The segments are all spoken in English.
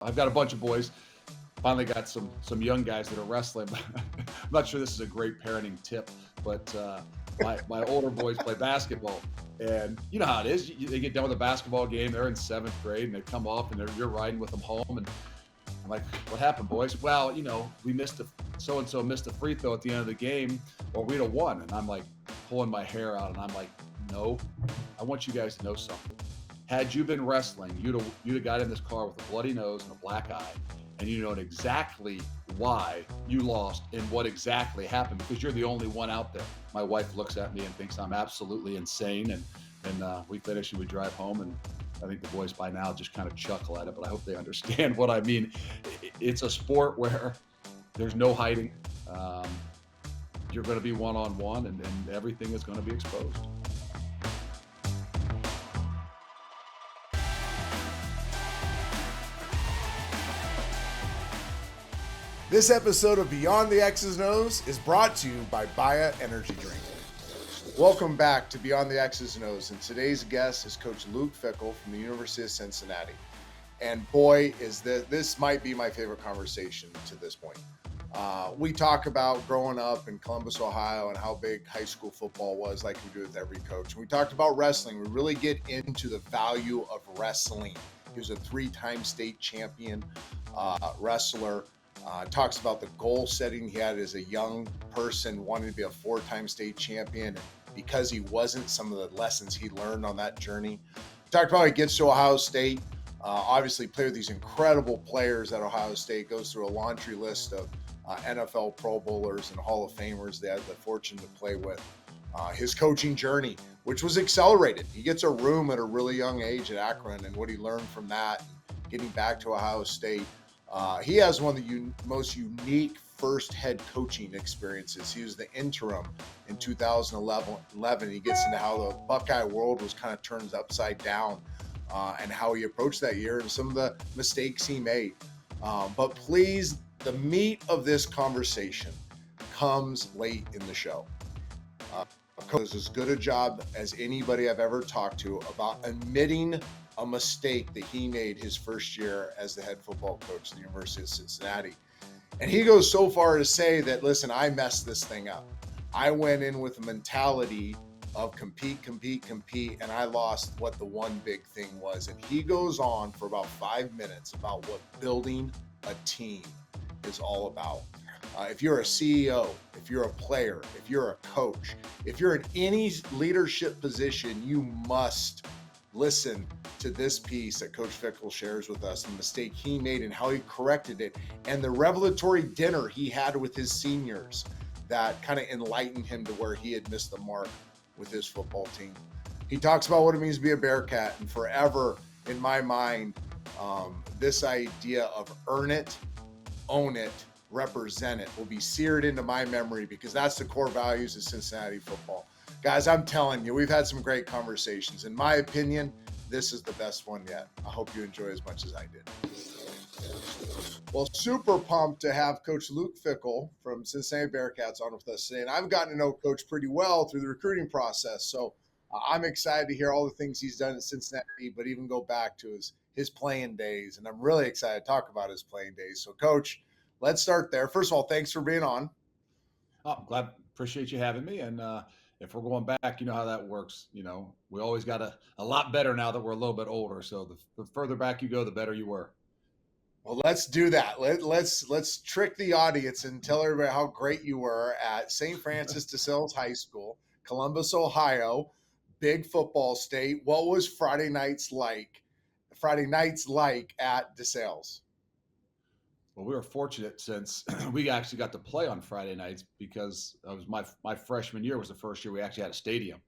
I've got a bunch of boys. Finally got some young guys that are wrestling. I'm not sure this is a great parenting tip, but my older boys play basketball, and you know how it is. They get done with a basketball game. They're in seventh grade, and they come off, and you're riding with them home. And I'm like, "What happened, boys?" Well, we missed a so and so missed a free throw at the end of the game, or we'd have won. And I'm like pulling my hair out, and I'm like, "No, I want you guys to know something. Had you been wrestling, you'd have got in this car with a bloody nose and a black eye, and you know exactly why you lost and what exactly happened because you're the only one out there." My wife looks at me and thinks I'm absolutely insane, and we finish and we drive home, and I think the boys by now just kind of chuckle at it, but I hope they understand what I mean. It's a sport where there's no hiding. Um, you're going to be one on one, and everything is going to be exposed. This episode of Beyond the X's and O's is brought to you by Baya Energy Drink. Welcome back to Beyond the X's and O's, and today's guest is Coach Luke Fickell from the University of Cincinnati. And boy, this might be my favorite conversation to this point. We talk about growing up in Columbus, Ohio, and how big high school football was, like we do with every coach. We talked about wrestling. We really get into the value of wrestling. He was a three-time state champion wrestler. Talks about the goal setting he had as a young person, wanting to be a four-time state champion. Because he wasn't, some of the lessons he learned on that journey. Talked about how he gets to Ohio State. Obviously played with these incredible players at Ohio State. Goes through a laundry list of NFL Pro Bowlers and Hall of Famers they had the fortune to play with. His coaching journey, which was accelerated. He gets a room at a really young age at Akron, and what he learned from that, getting back to Ohio State. He has one of the most unique first head coaching experiences. He was the interim in 2011. He gets into how the Buckeye world was kind of turned upside down and how he approached that year and some of the mistakes he made. But please, the meat of this conversation comes late in the show. Coach does as good a job as anybody I've ever talked to about admitting a mistake that he made his first year as the head football coach at the University of Cincinnati. And he goes so far to say that, listen, I messed this thing up. I went in with a mentality of compete, and I lost what the one big thing was. And he goes on for about 5 minutes about what building a team is all about. If you're a CEO, if you're a player, if you're a coach, if you're in any leadership position, you must listen to this piece that Coach Fickell shares with us, the mistake he made and how he corrected it, and the revelatory dinner he had with his seniors that kind of enlightened him to where he had missed the mark with his football team. He talks about what it means to be a Bearcat, and forever in my mind, this idea of earn it, own it, represent it will be seared into my memory because that's the core values of Cincinnati football. Guys, I'm telling you, we've had some great conversations. In my opinion, this is the best one yet. I hope you enjoy as much as I did. Well, super pumped to have Coach Luke Fickell from Cincinnati Bearcats on with us today. And I've gotten to know Coach pretty well through the recruiting process. So I'm excited to hear all the things he's done at Cincinnati, but even go back to his playing days. And I'm really excited to talk about his playing days. So, Coach, let's start there. First of all, thanks for being on. Oh, appreciate you having me. And if we're going back, you know how that works. We always got a lot better now that we're a little bit older. So the further back you go, the better you were. Well, let's do that. Let's trick the audience and tell everybody how great you were at St. Francis de Sales High School, Columbus, Ohio, big football state. What was Friday nights like at de Sales? Well, we were fortunate since we actually got to play on Friday nights because it was my freshman year was the first year we actually had a stadium.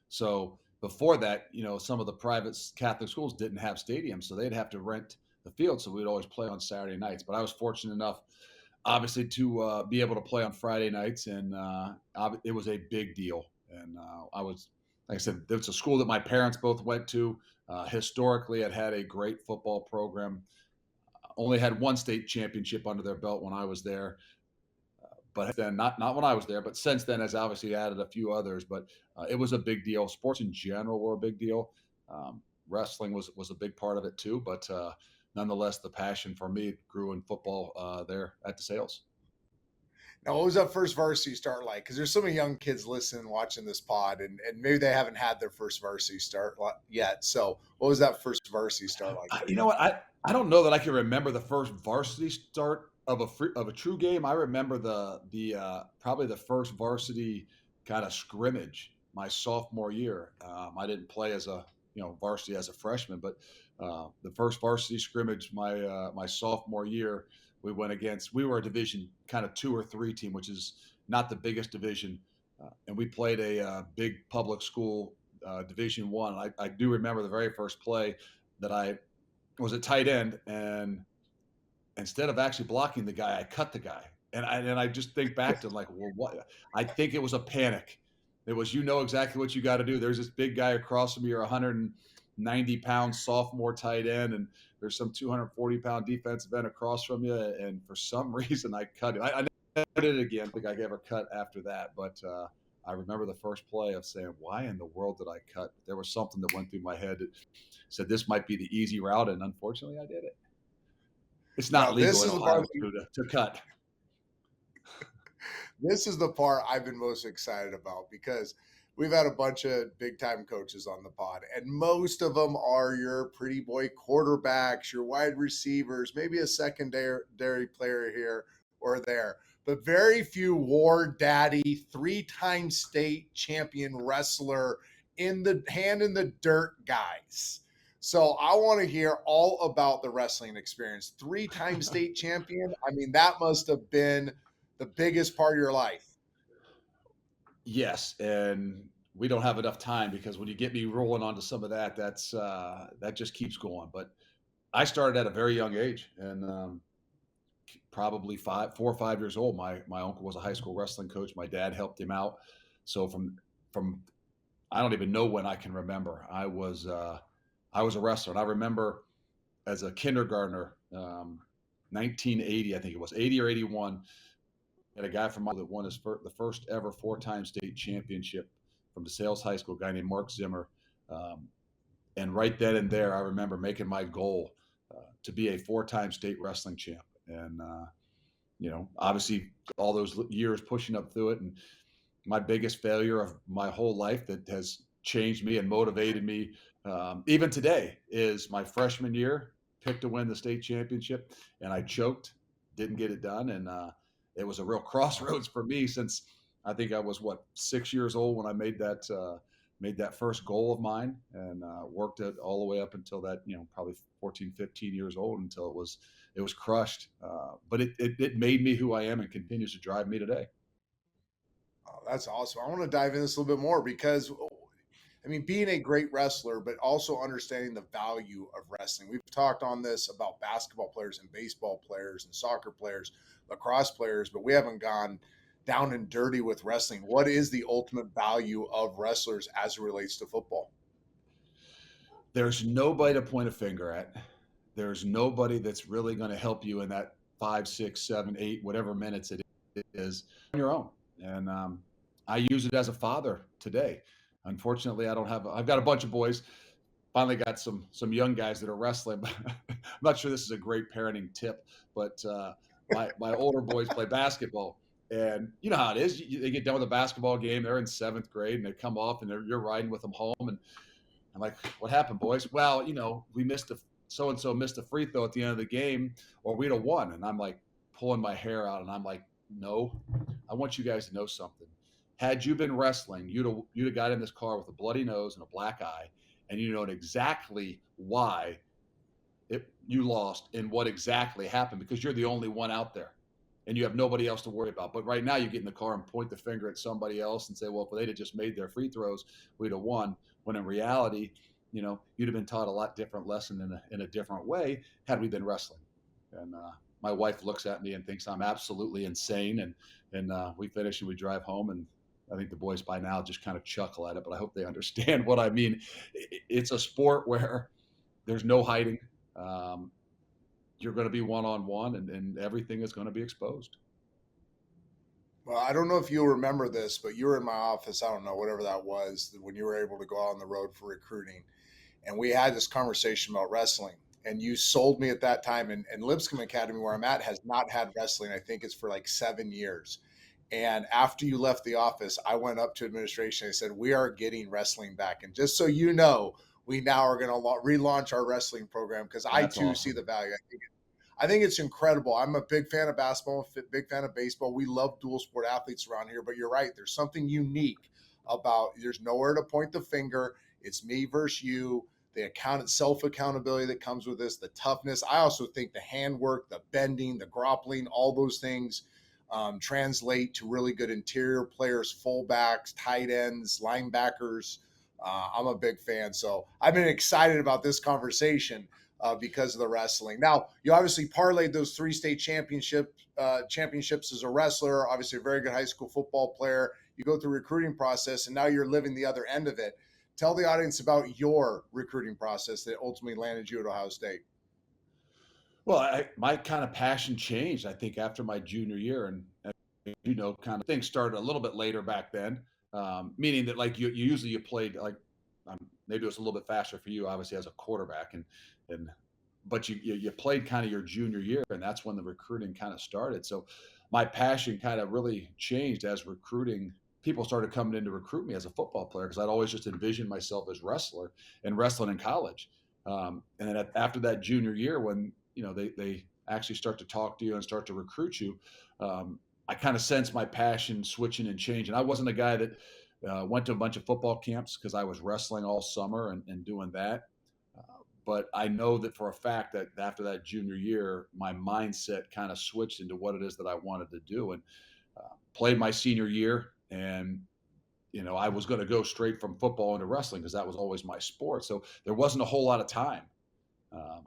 So before that, some of the private Catholic schools didn't have stadiums, so they'd have to rent the field. So we'd always play on Saturday nights. But I was fortunate enough, obviously, to be able to play on Friday nights, and it was a big deal. And I was, like I said, it's a school that my parents both went to. Historically, it had a great football program. Only had one state championship under their belt when I was there, but then not when I was there. But since then, has obviously added a few others. But it was a big deal. Sports in general were a big deal. Wrestling was a big part of it too. But nonetheless, the passion for me grew in football there at DeSales. Now, what was that first varsity start like? Because there's so many young kids listening, watching this pod, and maybe they haven't had their first varsity start yet. So, what was that first varsity start like for You you? know what? I don't know that I can remember the first varsity start of a true game. I remember the probably the first varsity kind of scrimmage my sophomore year. I didn't play as a varsity as a freshman, but the first varsity scrimmage my sophomore year, we were a division kind of 2 or 3 team, which is not the biggest division, and we played a big public school Division One. I do remember the very first play that I was a tight end, and instead of actually blocking the guy, I cut the guy. And I just think back to like, well, what? I think it was a panic. It was, exactly what you got to do. There's this big guy across from you, you're 190-pound sophomore tight end, and there's some 240-pound defensive end across from you. And for some reason, I cut it. I never did it again. I think I ever cut after that, but I remember the first play of saying, why in the world did I cut? There was something that went through my head that said this might be the easy route, and unfortunately, I did it. It's not Now, legal this in is the Ohio part. to cut. This is the part I've been most excited about because we've had a bunch of big time coaches on the pod, and most of them are your pretty boy quarterbacks, your wide receivers, maybe a secondary player here or there, but very few war daddy, 3-time state champion wrestler in the hand in the dirt guys. So I want to hear all about the wrestling experience. 3-time state champion. I mean, that must have been the biggest part of your life. Yes, and we don't have enough time because when you get me rolling onto some of that, that just keeps going. But I started at a very young age, and probably 4 or 5 years old. My uncle was a high school wrestling coach. My dad helped him out. So from I don't even know when I can remember. I was a wrestler, and I remember as a kindergartner, 1980, I think it was 80 or 81. Had a guy from that won the first ever 4-time state championship from DeSales High School, a guy named Mark Zimmer. And right then and there, I remember making my goal to be a 4-time state wrestling champ. And, obviously all those years pushing up through it. And my biggest failure of my whole life that has changed me and motivated me even today is my freshman year, picked to win the state championship, and I choked, didn't get it done. And, it was a real crossroads for me since I think I was 6 years old when I made that first goal of mine, and worked it all the way up until that, probably 14, 15 years old until it was crushed. But it made me who I am and continues to drive me today. Oh, that's awesome. I want to dive in this a little bit more because being a great wrestler, but also understanding the value of wrestling. We've talked on this about basketball players and baseball players and soccer players, lacrosse players, but we haven't gone down and dirty with wrestling. What is the ultimate value of wrestlers as it relates to football? There's nobody to point a finger at. There's nobody that's really going to help you in that 5, 6, 7, 8, whatever minutes it is on your own. And I use it as a father today. Unfortunately, I've got a bunch of boys. Finally got some young guys that are wrestling. I'm not sure this is a great parenting tip, but my older boys play basketball, and you know how it is. They get done with a basketball game. They're in 7th grade, and they come off, and you're riding with them home. And I'm like, "What happened, boys?" Well, we so and so missed a free throw at the end of the game, or we'd have won. And I'm like pulling my hair out, and I'm like, "No, I want you guys to know something. Had you been wrestling, you'd have got in this car with a bloody nose and a black eye, and you know exactly why you lost and what exactly happened because you're the only one out there and you have nobody else to worry about. But right now you get in the car and point the finger at somebody else and say, well, if they'd have just made their free throws, we'd have won. When in reality, you'd have been taught a lot different lesson in a different way had we been wrestling. And my wife looks at me and thinks I'm absolutely insane. And we finish and we drive home, and I think the boys by now just kind of chuckle at it, but I hope they understand what I mean. It's a sport where there's no hiding. You're going to be one-on-one, and everything is going to be exposed. Well, I don't know if you'll remember this, but you were in my office, I don't know, whatever that was, when you were able to go out on the road for recruiting. And we had this conversation about wrestling. and you sold me at that time. And Lipscomb Academy, where I'm at, has not had wrestling. I think it's for like 7 years. And after you left the office, I went up to administration. I said, we are getting wrestling back. And just so you know, we now are going to relaunch our wrestling program because I That's too see awesome. the value. I think it's incredible. I'm a big fan of basketball, big fan of baseball. We love dual sport athletes around here, but you're right. There's something unique about there's nowhere to point the finger. It's me versus you. The self accountability that comes with this, the toughness. I also think the handwork, the bending, the grappling, all those things translate to really good interior players, fullbacks, tight ends, linebackers. I'm a big fan. So I've been excited about this conversation because of the wrestling. Now, you obviously parlayed those 3 state championships as a wrestler, obviously a very good high school football player. You go through recruiting process, and now you're living the other end of it. Tell the audience about your recruiting process that ultimately landed you at Ohio State. Well, my kind of passion changed, I think, after my junior year, and kind of things started a little bit later back then. Meaning that like you usually you played like maybe it was a little bit faster for you, obviously as a quarterback, and but you played kind of your junior year, and that's when the recruiting kind of started. So my passion kind of really changed as recruiting. People started coming in to recruit me as a football player because I'd always just envisioned myself as wrestler and wrestling in college. And then after that junior year, when they actually start to talk to you and start to recruit you, I kind of sensed my passion switching and changing. I wasn't a guy that went to a bunch of football camps because I was wrestling all summer and doing that. But I know that for a fact that after that junior year, my mindset kind of switched into what it is that I wanted to do, and played my senior year. And I was going to go straight from football into wrestling because that was always my sport. So there wasn't a whole lot of time.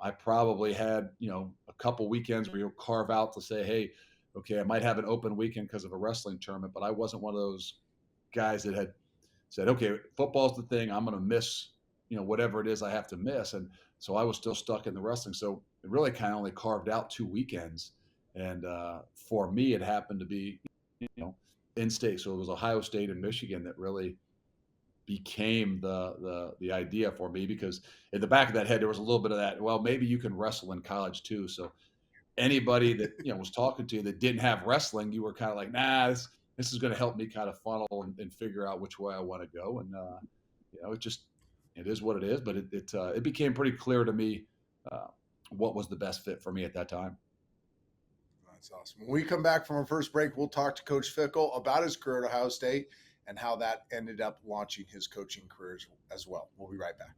I probably had, a couple weekends where you'll carve out to say, hey, okay, I might have an open weekend because of a wrestling tournament, but I wasn't one of those guys that had said, okay, football's the thing. I'm going to miss, whatever it is I have to miss. And so I was still stuck in the wrestling. So it really kind of only carved out 2 weekends. And for me, it happened to be, in state. So it was Ohio State and Michigan that really became the idea for me, because in the back of that head there was a little bit of that, well, maybe you can wrestle in college too. So anybody that was talking to you that didn't have wrestling, you were kind of like, nah, this is going to help me kind of funnel and figure out which way I want to go. And it is what it is, but it became pretty clear to me uh, what was the best fit for me at that time. That's awesome. When we come back from our first break, we'll talk to Coach Fickell about his career at Ohio State and how that ended up launching his coaching career as well. We'll be right back.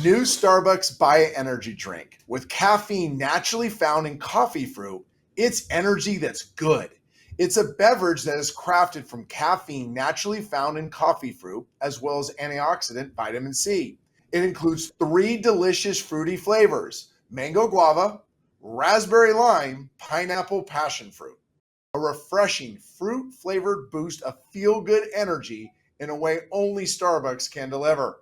New Starbucks Buy Energy drink. With caffeine naturally found in coffee fruit, it's energy that's good. It's a beverage that is crafted from caffeine naturally found in coffee fruit, as well as antioxidant vitamin C. It includes 3 delicious fruity flavors: mango guava, raspberry lime, pineapple passion fruit. A refreshing fruit flavored boost of feel good energy in a way only Starbucks can deliver.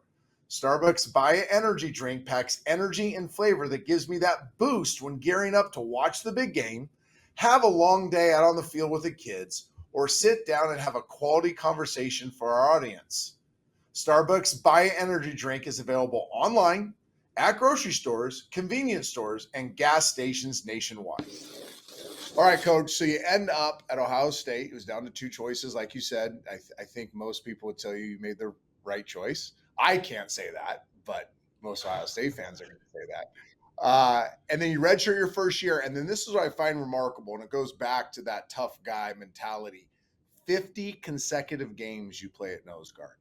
Starbucks Buy Energy drink packs energy and flavor that gives me that boost when gearing up to watch the big game, have a long day out on the field with the kids, or sit down and have a quality conversation for our audience. Starbucks Buy Energy drink is available online, at grocery stores, convenience stores, and gas stations nationwide. All right, Coach. So you end up at Ohio State. It was down to 2 choices, like you said. I think most people would tell you made the right choice. I can't say that, but most Ohio State fans are going to say that. And then you redshirt your first year, and then this is what I find remarkable, and it goes back to that tough guy mentality. 50 consecutive games you play at nose guard.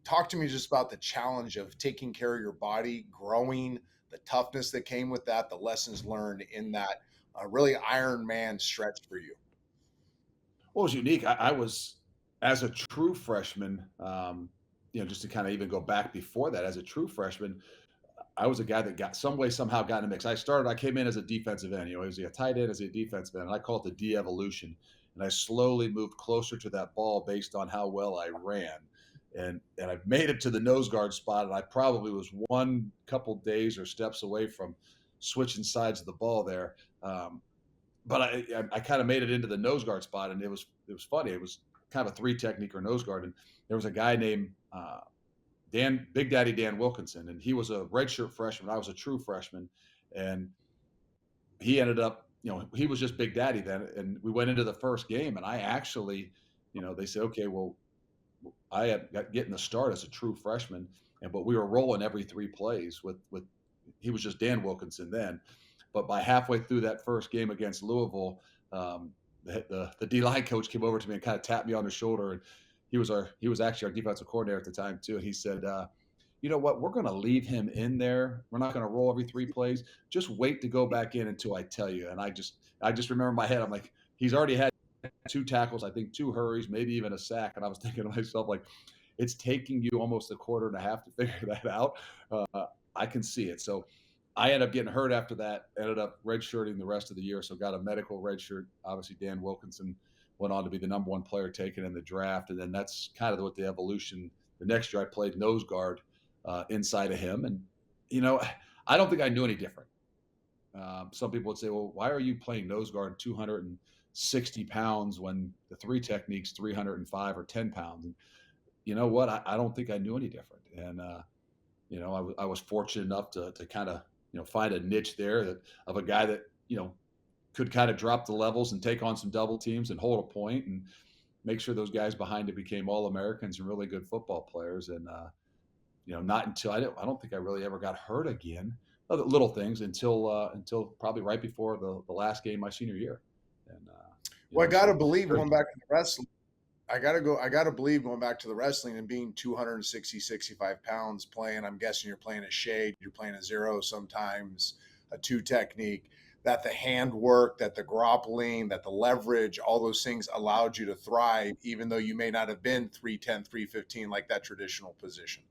Talk to me just about the challenge of taking care of your body, growing, the toughness that came with that, the lessons learned in that really Iron Man stretch for you. What was unique, I was, as a true freshman, just to kind of even go back before that, as a true freshman, I was a guy that got somehow got in the mix. I came in as a defensive end. I was a tight end as a defensive end, and I call it the de-evolution. And I slowly moved closer to that ball based on how well I ran. And I made it to the nose guard spot, and I probably was one couple days or steps away from switching sides of the ball there. But I kind of made it into the nose guard spot, and it was funny. It was kind of a 3 technique or nose guard, and there was a guy named Big Daddy Dan Wilkinson, and he was a redshirt freshman. I was a true freshman, and he ended up, he was just Big Daddy then. And we went into the first game, and I actually, they said, okay, well, I had got getting the start as a true freshman, but we were rolling every 3 plays with he was just Dan Wilkinson then. But by halfway through that first game against Louisville, the D line coach came over to me and kind of tapped me on the shoulder, and he was actually our defensive coordinator at the time too. And he said, "You know what? We're going to leave him in there. We're not going to roll every 3 plays. Just wait to go back in until I tell you." And I just remember in my head, I'm like, he's already had 2 tackles, I think 2 hurries, maybe even a sack. And I was thinking to myself, like, it's taking you almost a quarter and a half to figure that out. I can see it. So I ended up getting hurt after that, ended up redshirting the rest of the year. So got a medical redshirt. Obviously, Dan Wilkinson went on to be the #1 player taken in the draft. And then that's kind of what the evolution. The next year I played nose guard inside of him. And, you know, I don't think I knew any different. Some people would say, well, why are you playing nose guard 260 pounds when the 3 technique's 305 or 10 pounds? And you know what? I don't think I knew any different. And, I was fortunate enough to kind of, find a niche there of a guy that, could kind of drop the levels and take on some double teams and hold a point and make sure those guys behind it became All-Americans and really good football players. And, not until I don't think I really ever got hurt again. Other little things until probably right before the last game my senior year. And Well, I got to believe going back to the wrestling. I gotta believe going back to the wrestling and being 260, 65 pounds playing. I'm guessing you're playing a shade, you're playing a zero sometimes, a 2 technique. That the handwork, that the grappling, that the leverage, all those things allowed you to thrive, even though you may not have been 310, 315 like that traditional position.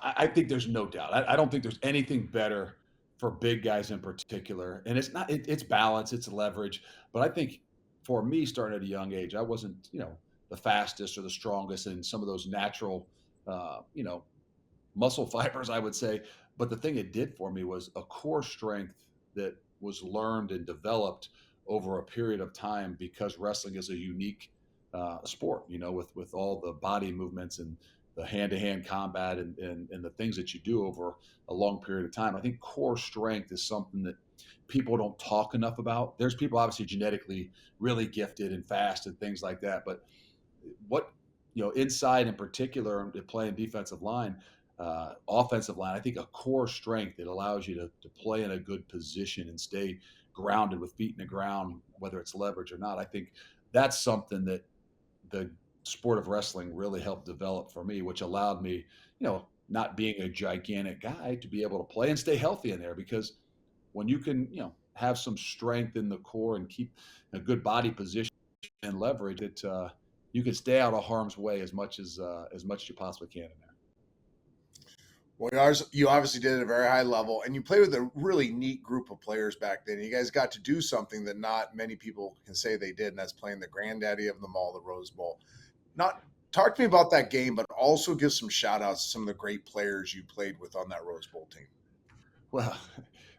I think there's no doubt. I don't think there's anything better for big guys in particular. And it's not, it's balance, it's leverage. But I think for me, starting at a young age, I wasn't, the fastest or the strongest in some of those natural, muscle fibers, I would say. But the thing it did for me was a core strength that was learned and developed over a period of time because wrestling is a unique sport, with all the body movements and the hand-to-hand combat and the things that you do over a long period of time. I think core strength is something that people don't talk enough about. There's people obviously genetically really gifted and fast and things like that, but what inside in particular, playing defensive line, offensive line, I think a core strength that allows you to play in a good position and stay grounded with feet in the ground, whether it's leverage or not. I think that's something that the sport of wrestling really helped develop for me, which allowed me, not being a gigantic guy, to be able to play and stay healthy in there. Because when you can, have some strength in the core and keep a good body position and leverage it, you can stay out of harm's way as much as you possibly can in there. Well, you obviously did it at a very high level, and you played with a really neat group of players back then. You guys got to do something that not many people can say they did, and that's playing the granddaddy of them all, the Rose Bowl. Talk to me about that game, but also give some shout outs to some of the great players you played with on that Rose Bowl team. Well,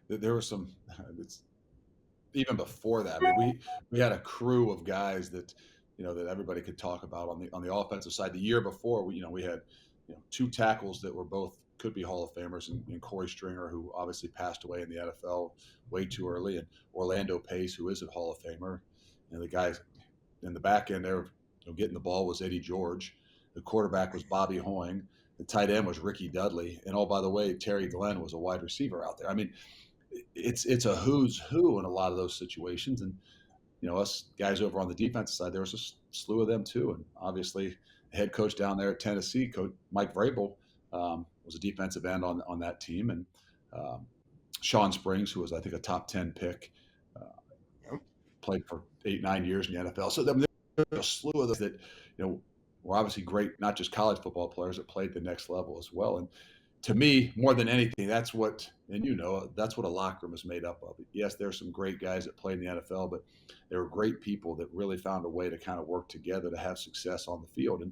there were some. Even before that, I mean, we had a crew of guys that that everybody could talk about on the offensive side. The year before, we had 2 tackles that were both could be Hall of Famers, and Corey Stringer, who obviously passed away in the NFL way too early, and Orlando Pace, who is a Hall of Famer. And the guys in the back end there, getting the ball was Eddie George. The quarterback was Bobby Hoying. The tight end was Ricky Dudley. And oh, by the way, Terry Glenn was a wide receiver out there. I mean, it's a who's who in a lot of those situations. And us guys over on the defensive side, there was a slew of them too. And obviously, the head coach down there at Tennessee, Coach Mike Vrabel, was a defensive end on that team. And Sean Springs, who was, I think, a top 10 pick, played for 8-9 years in the NFL. So there's a slew of those that, were obviously great, not just college football players that played the next level as well. And to me, more than anything, that's what a locker room is made up of. Yes, there's some great guys that played in the NFL, but there were great people that really found a way to kind of work together to have success on the field. And,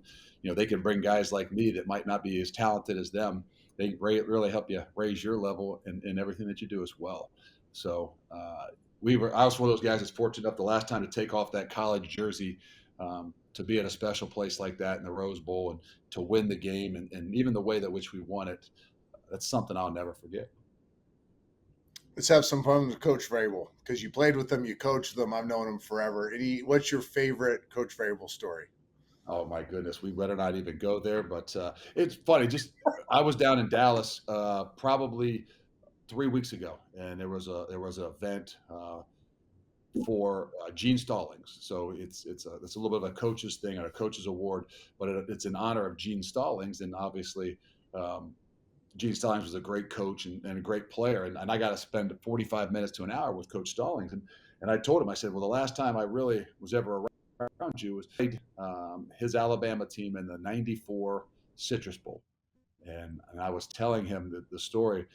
they can bring guys like me that might not be as talented as them. They really help you raise your level in everything that you do as well. So I was one of those guys that's fortunate enough the last time to take off that college jersey to be at a special place like that in the Rose Bowl and to win the game and even the way that which we won it, that's something I'll never forget. Let's have some fun with Coach Vrabel because you played with him, you coached them. I've known him forever. What's your favorite Coach Vrabel story? Oh my goodness, we better not even go there. But it's funny. I was down in Dallas probably 3 weeks ago, and there was an event for Gene Stallings. So it's a little bit of a coach's thing and a coach's award, but it's in honor of Gene Stallings, and obviously. Gene Stallings was a great coach and a great player, and I got to spend 45 minutes to an hour with Coach Stallings, and I told him, I said, well, the last time I really was ever around you was his Alabama team in the '94 Citrus Bowl, and I was telling him the story.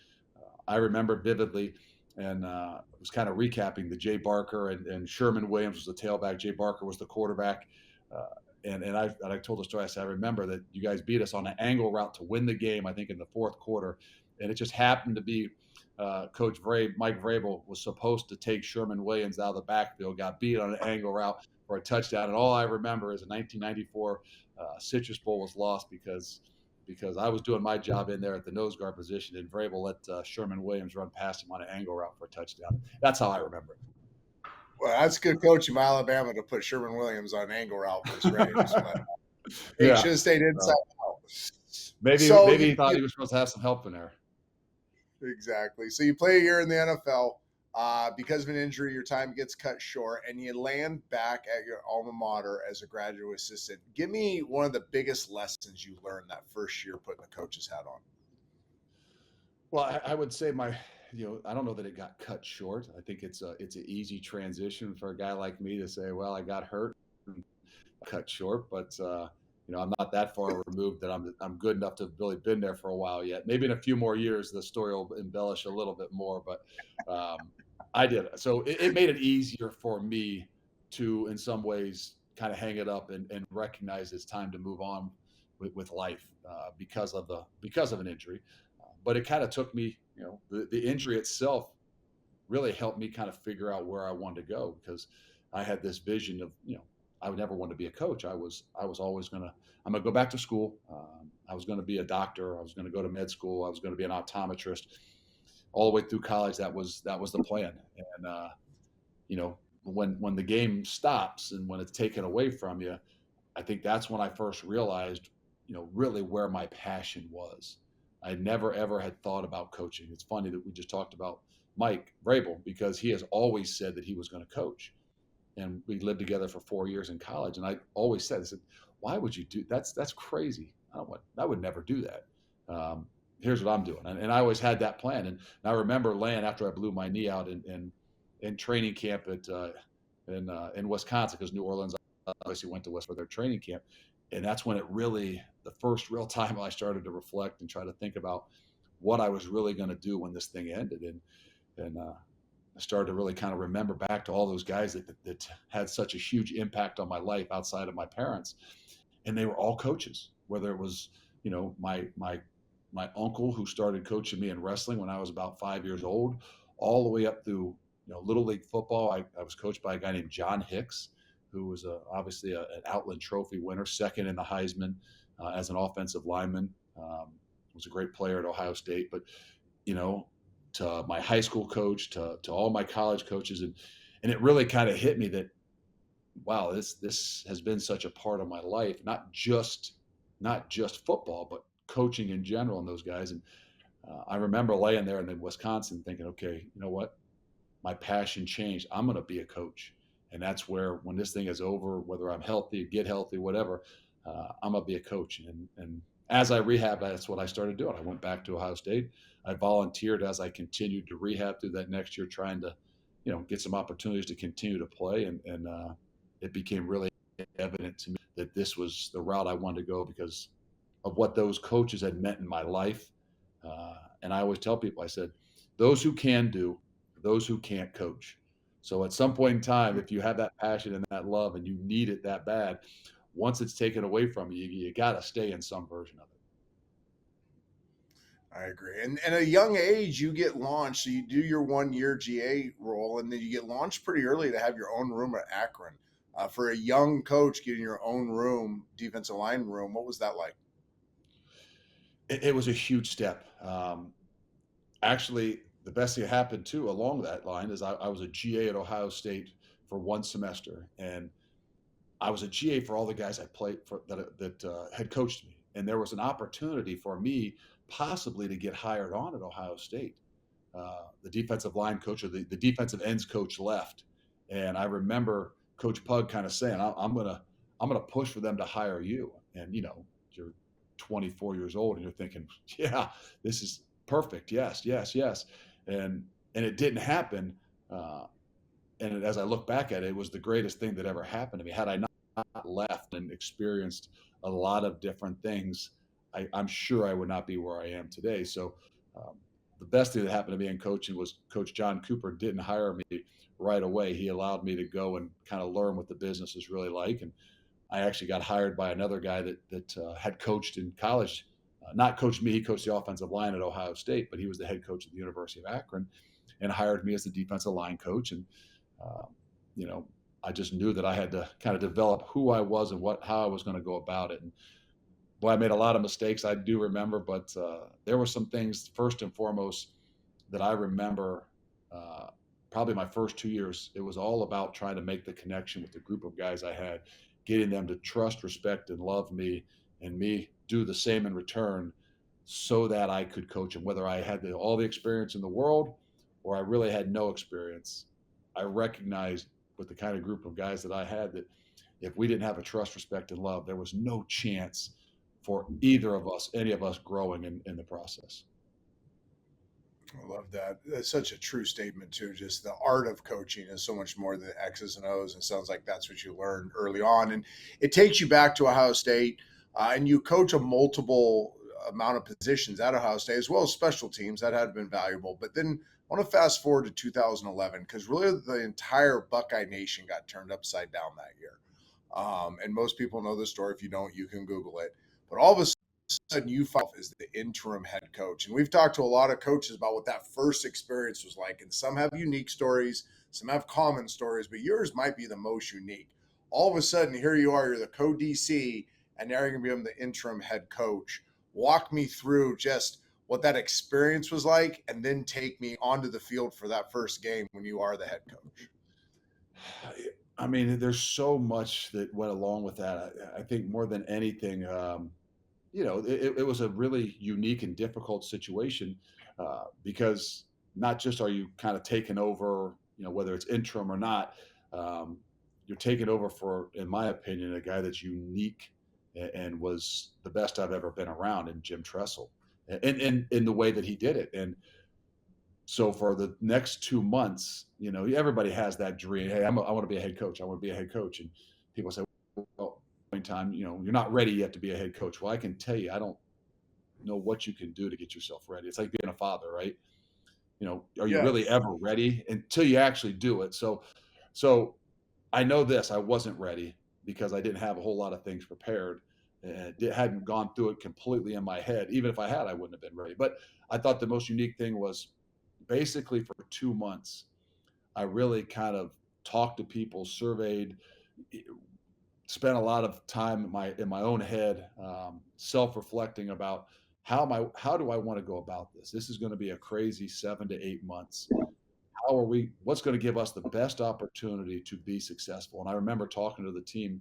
I remember vividly, and was kind of recapping the Jay Barker and Sherman Williams was the tailback. Jay Barker was the quarterback. And I told the story. I said, I remember that you guys beat us on an angle route to win the game, I think in the fourth quarter. And it just happened to be Mike Vrabel was supposed to take Sherman Williams out of the backfield, got beat on an angle route for a touchdown. And all I remember is a 1994 Citrus Bowl was lost because I was doing my job in there at the nose guard position, and Vrabel let Sherman Williams run past him on an angle route for a touchdown. That's how I remember it. Well, that's good coaching by Alabama to put Sherman Williams on an angle route versus Raiders. He Yeah. should have stayed inside out. Maybe he thought he was supposed to have some help in there. Exactly. So you play a year in the NFL. Because of an injury, your time gets cut short, and you land back at your alma mater as a graduate assistant. Give me one of the biggest lessons you learned that first year putting the coach's hat on. Well, I would say I don't know that it got cut short. I think it's an easy transition for a guy like me to say, well, I got hurt and cut short, but I'm not that far removed that I'm good enough to have really been there for a while yet. Maybe in a few more years, the story will embellish a little bit more, but I did. So it made it easier for me to, in some ways, kind of hang it up and recognize it's time to move on with life because of an injury. But it kind of took me, the injury itself really helped me kind of figure out where I wanted to go, because I had this vision of, I would never want to be a coach. I was always I'm going to go back to school. I was going to be a doctor. I was going to go to med school. I was going to be an optometrist. All the way through college, that was the plan. And when the game stops and when it's taken away from you, I think that's when I first realized, really where my passion was. I never, ever had thought about coaching. It's funny that we just talked about Mike Vrabel, because he has always said that he was going to coach. And we lived together for 4 years in college. And I always said, why would you do that's crazy. I would never do that. Here's what I'm doing. And I always had that plan. And I remember laying after I blew my knee out in training camp in Wisconsin, because New Orleans obviously went to West for their training camp. And that's when the first real time I started to reflect and try to think about what I was really going to do when this thing ended. And I started to really kind of remember back to all those guys that had such a huge impact on my life outside of my parents. And they were all coaches, whether it was, my uncle who started coaching me in wrestling when I was about 5 years old, all the way up through, Little League football. I was coached by a guy named John Hicks, who was obviously an Outland Trophy winner, second in the Heisman as an offensive lineman. Was a great player at Ohio State. But, to my high school coach, to all my college coaches. And it really kind of hit me that, wow, this has been such a part of my life, not just football, but coaching in general, and those guys. And I remember laying there in Wisconsin thinking, okay, you know what? My passion changed. I'm going to be a coach. And that's where, when this thing is over, whether I'm healthy, get healthy, whatever, I'm going to be a coach. And as I rehab, that's what I started doing. I went back to Ohio State. I volunteered as I continued to rehab through that next year, trying to, get some opportunities to continue to play. And it became really evident to me that this was the route I wanted to go because of what those coaches had meant in my life. And I always tell people, I said, those who can do, those who can't coach. So at some point in time, if you have that passion and that love and you need it that bad, once it's taken away from you, you got to stay in some version of it. I agree. And at a young age, you get launched. So you do your 1 year GA role, and then you get launched pretty early to have your own room at Akron. For a young coach, getting your own room, defensive line room, what was that like? It was a huge step. Actually, the best thing that happened too along that line is I was a GA at Ohio State for one semester, and I was a GA for all the guys I played for that had coached me, and there was an opportunity for me possibly to get hired on at Ohio State. The defensive line coach or the defensive ends coach left, and I remember Coach Pug kind of saying, I'm gonna push for them to hire you." And you're 24 years old, and you're thinking, "Yeah, this is perfect. Yes, yes, yes." And it didn't happen. Uh, and as I look back at it, it was the greatest thing that ever happened to me. Had I not left and experienced a lot of different things, I'm sure I would not be where I am today. So, um, the best thing that happened to me in coaching was Coach John Cooper didn't hire me right away. He allowed me to go and kind of learn what the business is really like. And I actually got hired by another guy that had coached in college. Not coached me, he coached the offensive line at Ohio State, but he was the head coach at the University of Akron, and hired me as the defensive line coach. And um, you know, I just knew that I had to kind of develop who I was and how I was going to go about it. And boy, I made a lot of mistakes. I do remember, but there were some things first and foremost that I remember. Uh, Probably my first 2 years, it was all about trying to make the connection with the group of guys I had, getting them to trust, respect, and love me, and me do the same in return, so that I could coach them. Whether I had all the experience in the world or I really had no experience, I recognized with the kind of group of guys that I had that if we didn't have a trust, respect, and love, there was no chance for either of us, any of us, growing in the process. I love that. That's such a true statement too. Just the art of coaching is so much more than X's and O's, and sounds like that's what you learned early on. And it takes you back to Ohio State, and you coach a multiple amount of positions at Ohio State as well as special teams that had been valuable. But then I want to fast forward to 2011 because really the entire Buckeye Nation got turned upside down that year. And most people know the story. If you don't, you can Google it. But all of a sudden, you found as the interim head coach. And we've talked to a lot of coaches about what that first experience was like. And some have unique stories, some have common stories, but yours might be the most unique. All of a sudden, here you are, you're the co-DC, and now you're going to become the interim head coach. Walk me through just what that experience was like, and then take me onto the field for that first game when you are the head coach. I mean, there's so much that went along with that. I think more than anything, it was a really unique and difficult situation, because not just are you kind of taking over, whether it's interim or not, um, you're taking over for, in my opinion, a guy that's unique and was the best I've ever been around in Jim Tressel, and in the way that he did it. And so for the next 2 months, everybody has that dream. Hey, I want to be a head coach. I want to be a head coach. And people say, well, time, you're not ready yet to be a head coach. Well, I can tell you, I don't know what you can do to get yourself ready. It's like being a father, right? Are you Yeah. really ever ready until you actually do it? So I know this, I wasn't ready because I didn't have a whole lot of things prepared, and hadn't gone through it completely in my head. Even if I had, I wouldn't have been ready. But I thought the most unique thing was basically for 2 months, I really kind of talked to people, surveyed, spent a lot of time in my own head, self-reflecting about how do I want to go about this? This is going to be a crazy 7 to 8 months. What's going to give us the best opportunity to be successful? And I remember talking to the team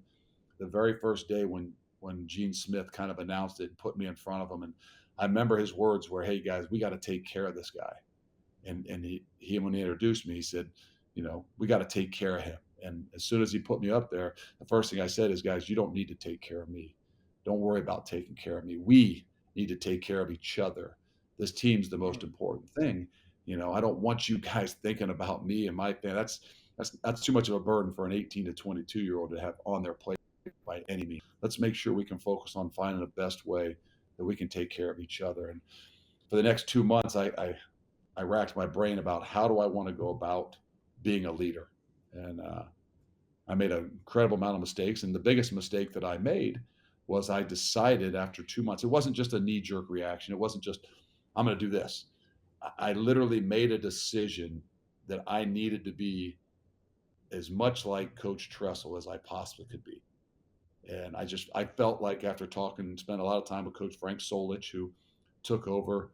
the very first day when Gene Smith kind of announced it and put me in front of him. And I remember his words were, "Hey guys, we got to take care of this guy." And he when he introduced me, he said, "We got to take care of him." And as soon as he put me up there, the first thing I said is, "Guys, you don't need to take care of me. Don't worry about taking care of me. We need to take care of each other. This team's the most important thing. I don't want you guys thinking about me and my family. That's too much of a burden for an 18 to 22-year-old to have on their plate by any means. Let's make sure we can focus on finding the best way that we can take care of each other." And for the next 2 months, I racked my brain about how do I want to go about being a leader. And I made an incredible amount of mistakes. And the biggest mistake that I made was I decided after 2 months, it wasn't just a knee jerk reaction. It wasn't just, I'm going to do this. I literally made a decision that I needed to be as much like Coach Tressel as I possibly could be. And I felt like after talking and spent a lot of time with Coach Frank Solich, who took over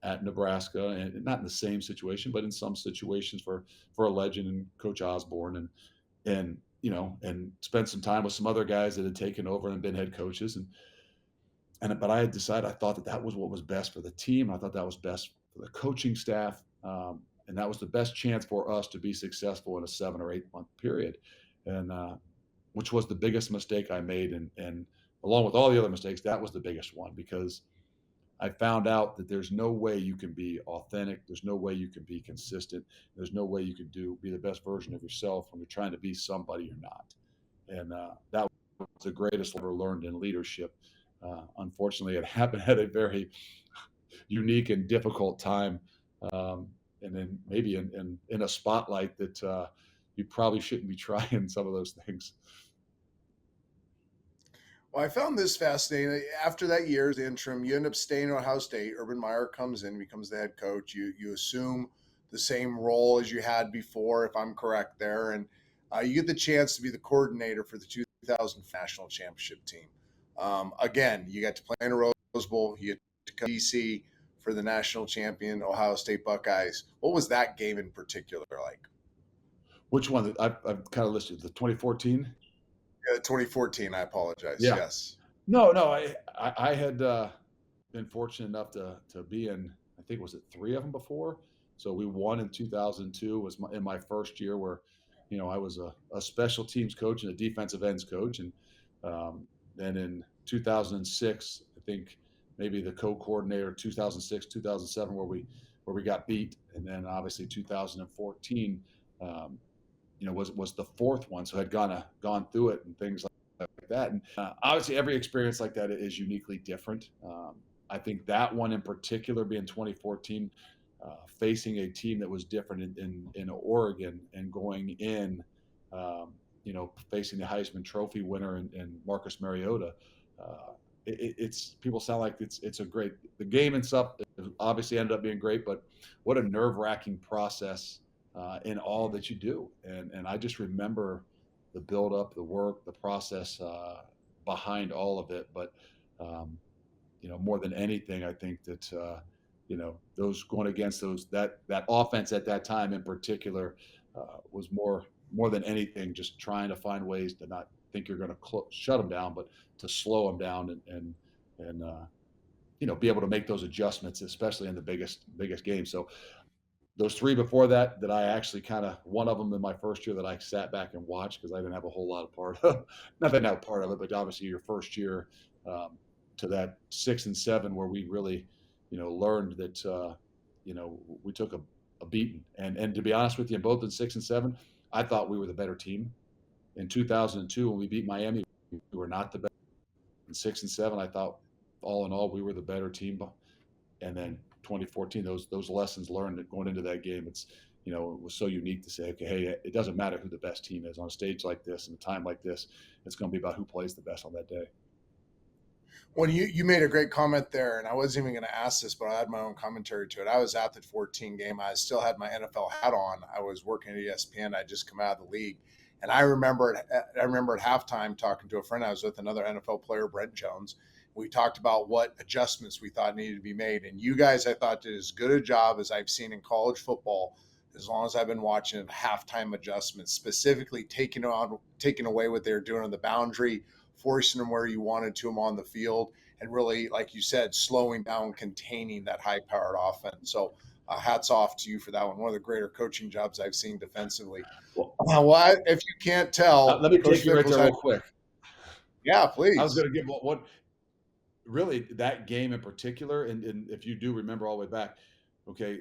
at Nebraska, and not in the same situation, but in some situations for a legend and Coach Osborne, and and spent some time with some other guys that had taken over and been head coaches, and but I had decided I thought that was what was best for the team. I thought that was best for the coaching staff, and that was the best chance for us to be successful in a 7 or 8 month period, and which was the biggest mistake I made. And along with all the other mistakes, that was the biggest one because I found out that there's no way you can be authentic. There's no way you can be consistent. There's no way you can be the best version of yourself when you're trying to be somebody you're not. And that was the greatest I ever learned in leadership. Unfortunately, it happened at a very unique and difficult time. And then maybe in a spotlight that you probably shouldn't be trying some of those things. Well, I found this fascinating. After that year's interim, you end up staying at Ohio State. Urban Meyer comes in, becomes the head coach. You assume the same role as you had before, if I'm correct there, and you get the chance to be the coordinator for the 2000 national championship team. Again, you got to play in a Rose Bowl. You get to come to DC for the national champion Ohio State Buckeyes. What was that game in particular like? Which one? I've kind of listed the 2014. 2014. I apologize. Yeah. Yes. No. I had been fortunate enough to be in, I think, was it 3 of them before? So we won in 2002 was in my first year where, I was a special teams coach and a defensive ends coach. And then in 2006, I think maybe the co-coordinator, 2006, 2007, where we got beat. And then obviously 2014, was the fourth one. So had gone through it and things like that. And obviously every experience like that is uniquely different. I think that one in particular being 2014, facing a team that was different in Oregon and going in, facing the Heisman Trophy winner and Marcus Mariota. It's people sound like it's a great, the game and stuff obviously ended up being great, but what a nerve-wracking process in all that you do. And I just remember the build up, the work, the process behind all of it. But more than anything, I think that those going against that offense at that time in particular was more than anything just trying to find ways to not think you're going to shut them down, but to slow them down and be able to make those adjustments, especially in the biggest game. So those 3 before that I actually one of them in my first year that I sat back and watched because I didn't have a whole lot of part of, not that not part of it, but obviously your first year to that 6 and 7 where we really, learned that, we took a beating. And to be honest with you, both in 6 and 7, I thought we were the better team. In 2002, when we beat Miami, we were not the best. In 6 and 7, I thought all in all, we were the better team. And then 2014, those lessons learned going into that game, it was so unique to say, okay, hey, it doesn't matter who the best team is on a stage like this and a time like this. It's going to be about who plays the best on that day. Well, you made a great comment there, and I wasn't even going to ask this, but I had my own commentary to it. I was at the 14 game. I still had my NFL hat on. I was working at ESPN. I'd just come out of the league. And I remember at halftime talking to a friend I was with, another NFL player, Brent Jones. We talked about what adjustments we thought needed to be made. And you guys, I thought, did as good a job as I've seen in college football, as long as I've been watching it, halftime adjustments, specifically taking away what they were doing on the boundary, forcing them where you wanted to them on the field, and really, like you said, slowing down, containing that high-powered offense. So hats off to you for that one. One of the greater coaching jobs I've seen defensively. If you can't tell, let me take you right there real quick. Yeah, please. I was going to give one really that game in particular, and if you do remember all the way back, okay,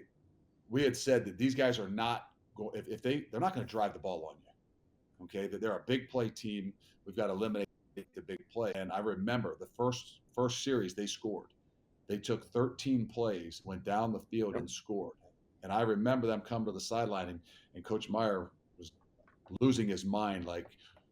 we had said that these guys are not going, if they're not going to drive the ball on you, okay, that they're a big play team. We've got to eliminate the big play. And I remember the first series they scored. They took 13 plays, went down the field and scored. And I remember them come to the sideline and Coach Meyer was losing his mind, like,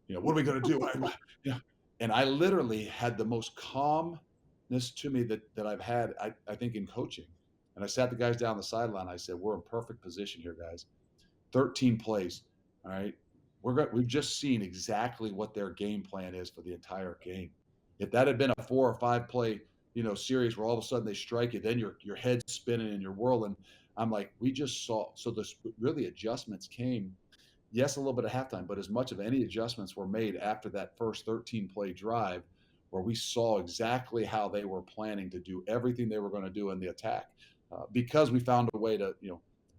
what are we going to do? And I literally had the most calmness to me that I've had, I think, in coaching. And I sat the guys down the sideline. I said, we're in perfect position here, guys. 13 plays. All right. we've just seen exactly what their game plan is for the entire game. If that had been a 4 or 5 play, series where all of a sudden they strike you, then your head's spinning and you're whirling. I'm like, we just saw. So this really adjustments came. Yes, a little bit of halftime, but as much of any adjustments were made after that first 13 play drive, where we saw exactly how they were planning to do everything they were going to do in the attack, because we found a way to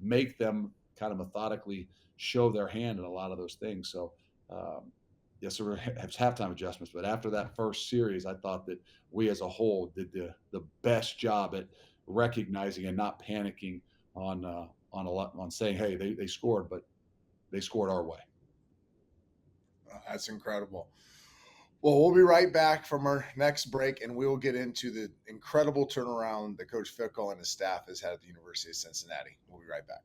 make them kind of methodically show their hand in a lot of those things. So, yes, there were halftime adjustments, but after that first series, I thought that we as a whole did the best job at recognizing and not panicking on a lot on saying, hey, they scored, but they scored our way. That's incredible. Well, we'll be right back from our next break, and we will get into the incredible turnaround that Coach Fickell and his staff has had at the University of Cincinnati. We'll be right back.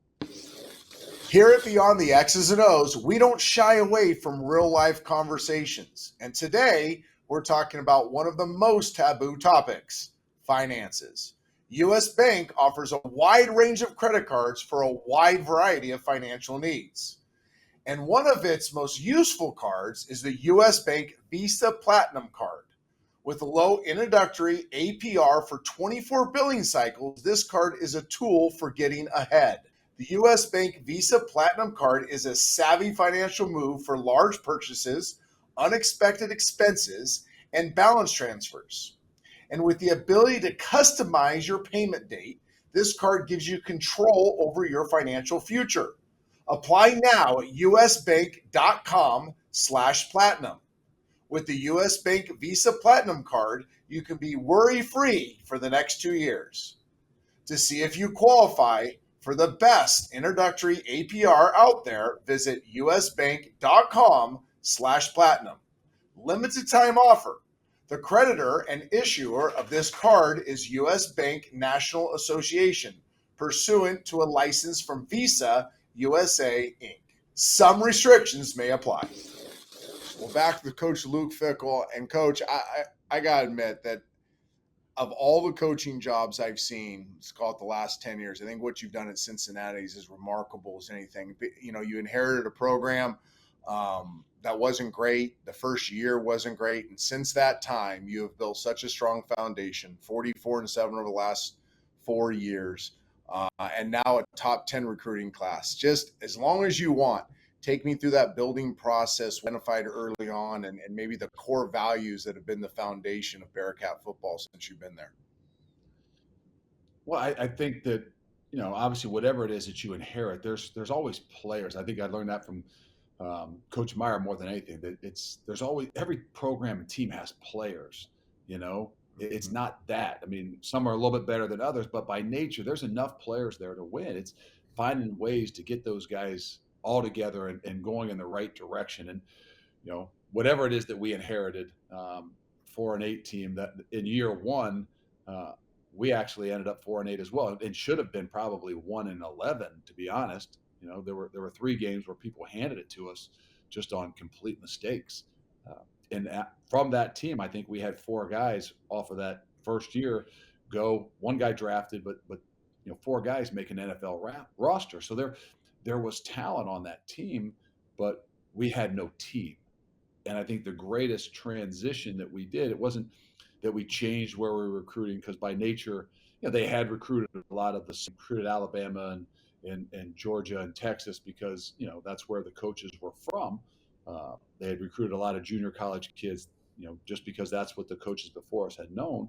Here at Beyond the X's and O's, we don't shy away from real-life conversations. And today, we're talking about one of the most taboo topics, finances. U.S. Bank offers a wide range of credit cards for a wide variety of financial needs. And one of its most useful cards is the U.S. Bank Visa Platinum Card. With a low introductory APR for 24 billing cycles, this card is a tool for getting ahead. The U.S. Bank Visa Platinum Card is a savvy financial move for large purchases, unexpected expenses, and balance transfers. And with the ability to customize your payment date, this card gives you control over your financial future. Apply now at usbank.com/platinum. With the U.S. Bank Visa Platinum Card, you can be worry-free for the next 2 years. To see if you qualify for the best introductory APR out there, visit usbank.com/platinum. Limited time offer. The creditor and issuer of this card is U.S. Bank National Association, pursuant to a license from Visa USA, Inc. Some restrictions may apply. Well, back to Coach Luke Fickell. And Coach, I got to admit that of all the coaching jobs I've seen, let's call it the last 10 years, I think what you've done at Cincinnati is as remarkable as anything. You inherited a program that wasn't great. The first year wasn't great. And since that time, you have built such a strong foundation, 44-7 over the last 4 years. And now a top 10 recruiting class. Just as long as you want, take me through that building process identified early on and maybe the core values that have been the foundation of Bearcat football since you've been there. Well, I think that, obviously whatever it is that you inherit, there's always players. I think I learned that from Coach Meyer more than anything, that there's always, every program and team has players, It's not that. I mean, some are a little bit better than others, but by nature, there's enough players there to win. It's finding ways to get those guys all together and going in the right direction. And, whatever it is that we inherited for an 8 team, that in year one, we actually ended up 4-8 as well. It should have been probably 1-11, to be honest. There were 3 games where people handed it to us just on complete mistakes. And from that team, I think we had 4 guys off of that first year go. One guy drafted, but 4 guys make an NFL roster. So there was talent on that team, but we had no team. And I think the greatest transition that we did, it wasn't that we changed where we were recruiting, because by nature, they had recruited a lot of recruited Alabama and Georgia and Texas, because that's where the coaches were from. They had recruited a lot of junior college kids, just because that's what the coaches before us had known.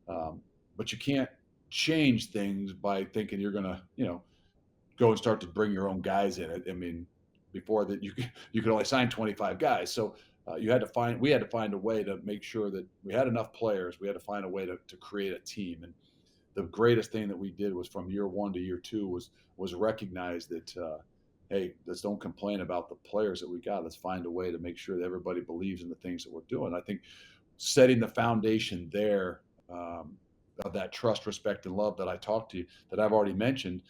But you can't change things by thinking you're going to, go and start to bring your own guys in. I mean, before that, you could only sign 25 guys. So we had to find a way to make sure that we had enough players. We had to find a way to create a team. And the greatest thing that we did was, from year 1 to year 2, was recognize that, hey, let's don't complain about the players that we got. Let's find a way to make sure that everybody believes in the things that we're doing. I think setting the foundation there of that trust, respect, and love that I talked to you, that I've already mentioned,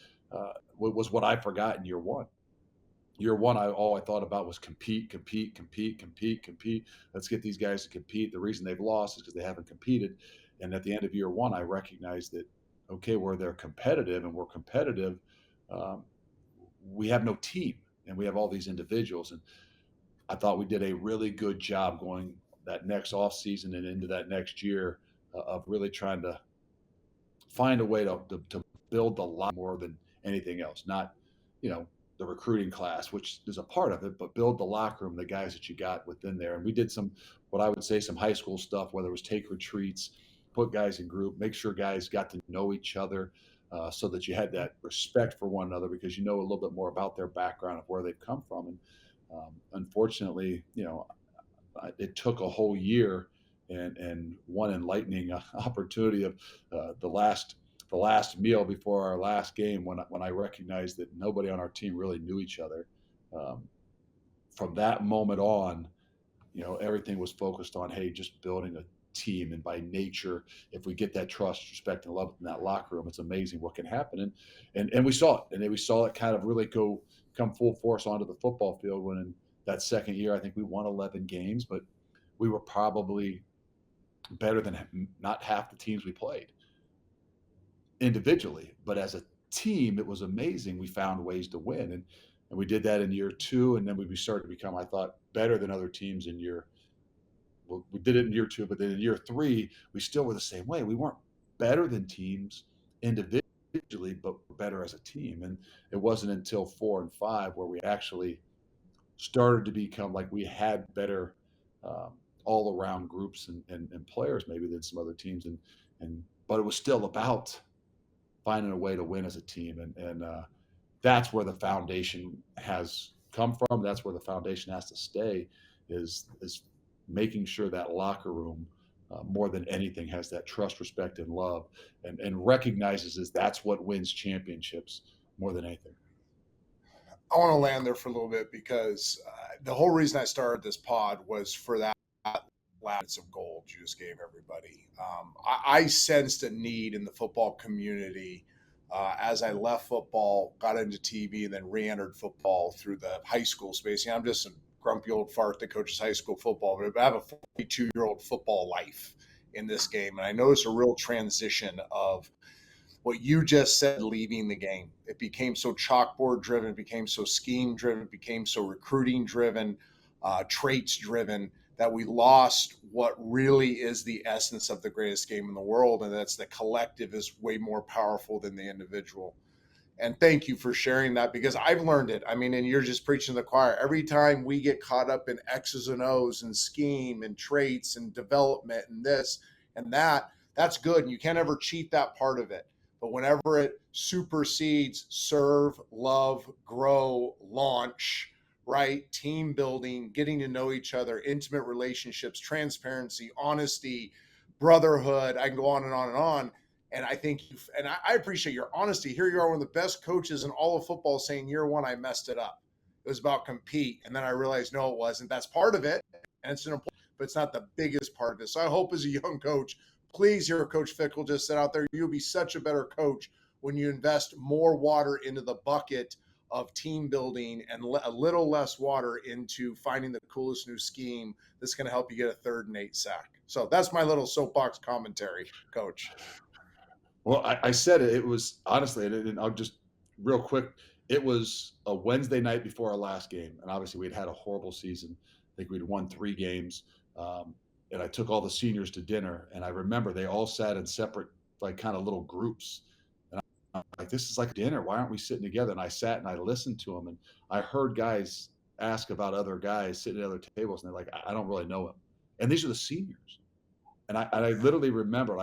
was what I forgot in year 1. Year 1, all I thought about was compete. Let's get these guys to compete. The reason they've lost is because they haven't competed. And at the end of year 1, I recognized that, okay, where they're competitive and we're competitive, we have no team, and we have all these individuals. And I thought we did a really good job going that next off season and into that next year of really trying to find a way to build the lot more than anything else. Not, the recruiting class, which is a part of it, but build the locker room, the guys that you got within there. And we did some, what I would say, some high school stuff, whether it was take retreats, put guys in group, make sure guys got to know each other, so that you had that respect for one another because you know a little bit more about their background of where they've come from. And unfortunately, it took a whole year and one enlightening opportunity of the last meal before our last game when I recognized that nobody on our team really knew each other. Um, from that moment on, everything was focused on, hey, just building a team. And by nature, if we get that trust, respect, and love in that locker room, it's amazing what can happen. And we saw it, and then we saw it kind of really come full force onto the football field when in that second year, I think we won 11 games, but we were probably better than not half the teams we played individually, but as a team, it was amazing. We found ways to win, and we did that in year two, and then we started to become, I thought, better than other teams in year. Well, we did it in year two, but then in year three, we still were the same way. We weren't better than teams individually, but better as a team. And it wasn't until 4 and 5 where we actually started to become like we had better um, all around groups and players maybe than some other teams. And but it was still about finding a way to win as a team. And that's where the foundation has come from. That's where the foundation has to stay is making sure that locker room, more than anything, has that trust, respect, and love, and recognizes that's what wins championships more than anything. I want to land there for a little bit because the whole reason I started this pod was for that last of gold you just gave everybody. I sensed a need in the football community as I left football, got into TV, and then re-entered football through the high school space. I'm just a grumpy old fart that coaches high school football, but I have a 42-year-old football life in this game, and I noticed a real transition of what you just said leaving the game. It became so chalkboard driven, it became so scheme driven, it became so recruiting driven, traits driven, that we lost what really is the essence of the greatest game in the world, and that's the collective is way more powerful than the individual. And thank you for sharing that because I've learned it. I mean, and you're just preaching to the choir. Every time we get caught up in X's and O's and scheme and traits and development and this and that, that's good. And you can't ever cheat that part of it. But whenever it supersedes serve, love, grow, launch, right? Team building, getting to know each other, intimate relationships, transparency, honesty, brotherhood, I can go on and on and on. And I think I appreciate your honesty. Here you are, one of the best coaches in all of football, saying year one, I messed it up. It was about compete. And then I realized, no, it wasn't. That's part of it. And it's an important, but it's not the biggest part of it. So I hope as a young coach, please hear Coach Fickell just said out there, you'll be such a better coach when you invest more water into the bucket of team building and a little less water into finding the coolest new scheme that's going to help you get a 3rd and 8 sack. So that's my little soapbox commentary, Coach. Well, I said it. It was honestly, and I'll just real quick. It was a Wednesday night before our last game, and obviously we'd had a horrible season. I think we'd won 3 games, and I took all the seniors to dinner, and I remember they all sat in separate, like kind of little groups. And I'm like, this is like dinner. Why aren't we sitting together? And I sat and I listened to them, and I heard guys ask about other guys sitting at other tables, and they're like, I don't really know him. And these are the seniors. And I literally remember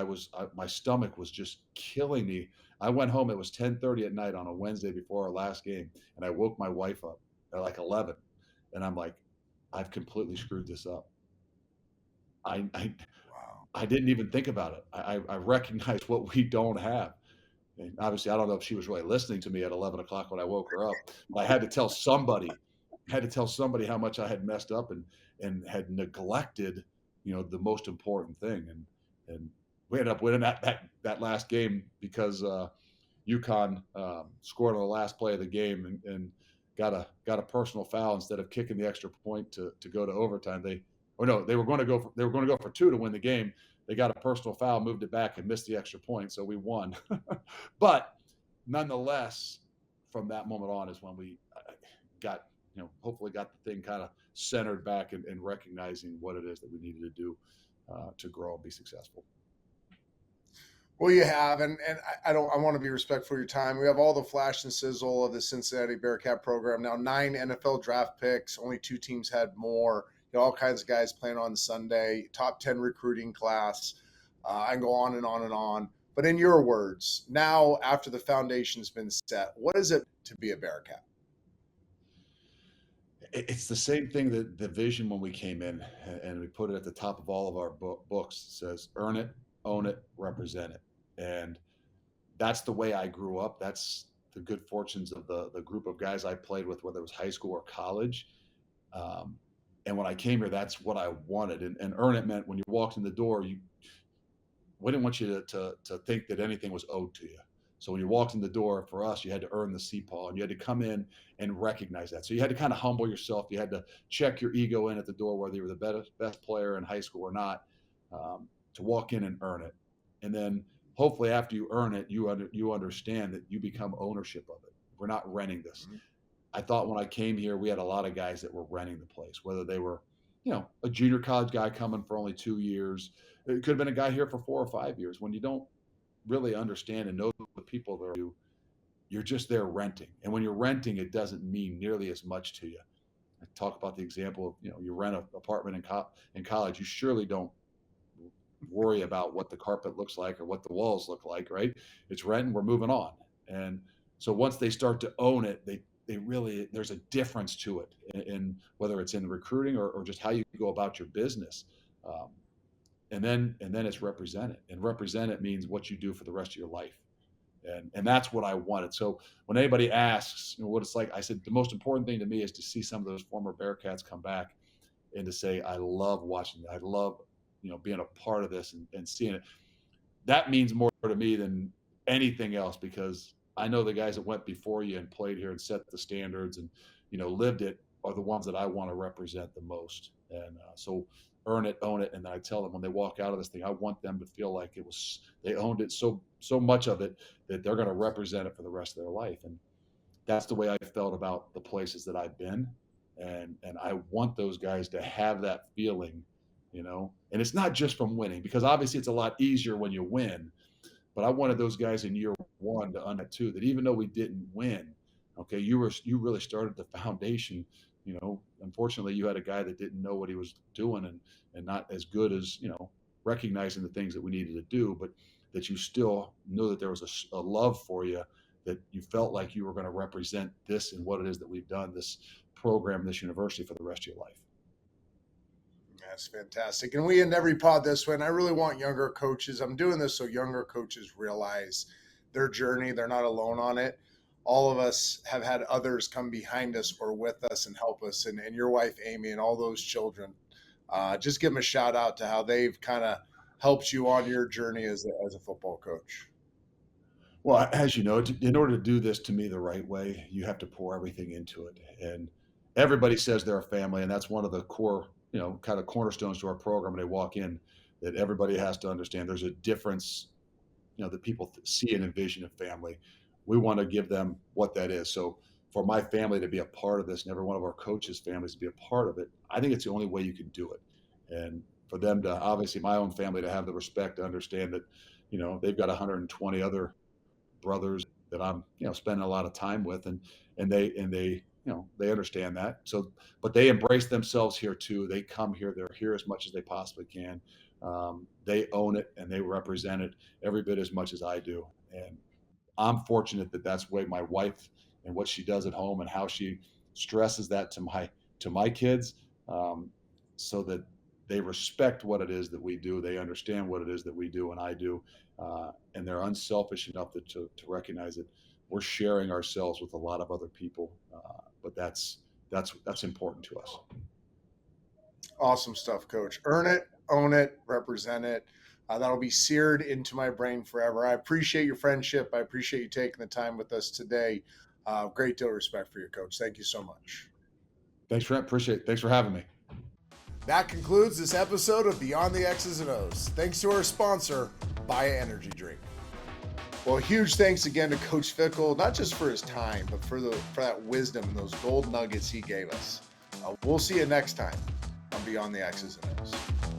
my stomach was just killing me. I went home. It was 10:30 at night on a Wednesday before our last game, and I woke my wife up at like 11, and I'm like, I've completely screwed this up. I I, Wow. I didn't even think about it. I recognize what we don't have. And obviously, I don't know if she was really listening to me at 11 o'clock when I woke her up. But I had to tell somebody, how much I had messed up and had neglected, the most important thing. And we ended up winning that last game because UConn scored on the last play of the game and got a personal foul instead of kicking the extra point to go to overtime. They were going to go for 2 to win the game. They got a personal foul, moved it back, and missed the extra point, so we won. But nonetheless, from that moment on is when we got hopefully got the thing kind of centered back and recognizing what it is that we needed to do to grow and be successful. Well, you have, and I want to be respectful of your time. We have all the flash and sizzle of the Cincinnati Bearcat program. Now 9 NFL draft picks, only 2 teams had more. All kinds of guys playing on Sunday, top 10 recruiting class. I can go on and on and on. But in your words, now after the foundation's been set, what is it to be a Bearcat? It's the same thing that the vision when we came in, and we put it at the top of all of our books. It says, earn it, own it, represent it. And that's the way I grew up. That's the good fortunes of the group of guys I played with, whether it was high school or college. And when I came here, that's what I wanted. And earn it meant when you walked in the door, we didn't want you to think that anything was owed to you. So when you walked in the door, for us, you had to earn the seat, Paul, and you had to come in and recognize that. So you had to kind of humble yourself. You had to check your ego in at the door, whether you were the best player in high school or not, to walk in and earn it. And then hopefully after you earn it, you understand that you become ownership of it. We're not renting this. Mm-hmm. I thought when I came here, we had a lot of guys that were renting the place, whether they were, a junior college guy coming for only 2 years. It could have been a guy here for 4 or 5 years. When you don't really understand and know the people that are you're just there renting. And when you're renting, it doesn't mean nearly as much to you. I talk about the example of, you rent an apartment in college. You surely don't worry about what the carpet looks like or what the walls look like, right? It's rent and we're moving on. And so once they start to own it, they really, there's a difference to it in whether it's in recruiting or just how you go about your business. And then it's represent it. And represent it means what you do for the rest of your life. And that's what I wanted. So when anybody asks what it's like, I said, the most important thing to me is to see some of those former Bearcats come back and to say, I love watching it. I love, being a part of this and seeing it. That means more to me than anything else, because I know the guys that went before you and played here and set the standards and, lived it are the ones that I want to represent the most. And so earn it, own it. And then I tell them when they walk out of this thing, I want them to feel like they owned it so much of it that they're going to represent it for the rest of their life. And that's the way I felt about the places that I've been. And I want those guys to have that feeling, and it's not just from winning, because obviously it's a lot easier when you win, but I wanted those guys in year one to understand too, that even though we didn't win, okay, you really started the foundation. Unfortunately you had a guy that didn't know what he was doing and not as good as, recognizing the things that we needed to do, but that you still knew that there was a love for you, that you felt like you were going to represent this and what it is that we've done, this program, this university, for the rest of your life. That's fantastic. And we end every pod this way, and I really want younger coaches. I'm doing this so younger coaches realize their journey. They're not alone on it. All of us have had others come behind us or with us and help us. And your wife, Amy, and all those children, just give them a shout out to how they've kind of helped you on your journey as a football coach. Well, as you know, in order to do this to me the right way, you have to pour everything into it. And everybody says they're a family, and that's one of the core, kind of cornerstones to our program when they walk in, that everybody has to understand there's a difference, that people see and envision a family. We want to give them what that is. So for my family to be a part of this and every one of our coaches' families to be a part of it, I think it's the only way you can do it. And for them to, obviously my own family, to have the respect to understand that, they've got 120 other brothers that I'm, spending a lot of time with, and they understand that. So, but they embrace themselves here too. They come here, they're here as much as they possibly can. They own it and they represent it every bit as much as I do. And I'm fortunate that that's the way my wife and what she does at home and how she stresses that to my kids, so that they respect what it is that we do. They understand what it is that we do and I do. And they're unselfish enough to recognize that we're sharing ourselves with a lot of other people. But that's important to us. Awesome stuff, Coach. Earn it, own it, represent it. That'll be seared into my brain forever. I appreciate your friendship. I appreciate you taking the time with us today. Great deal of respect for you, Coach. Thank you so much. Thanks, Trent. Appreciate it. Thanks for having me. That concludes this episode of Beyond the X's and O's. Thanks to our sponsor, Baya Energy Drink. Well, huge thanks again to Coach Fickell, not just for his time, but for that wisdom and those gold nuggets he gave us. We'll see you next time on Beyond the X's and O's.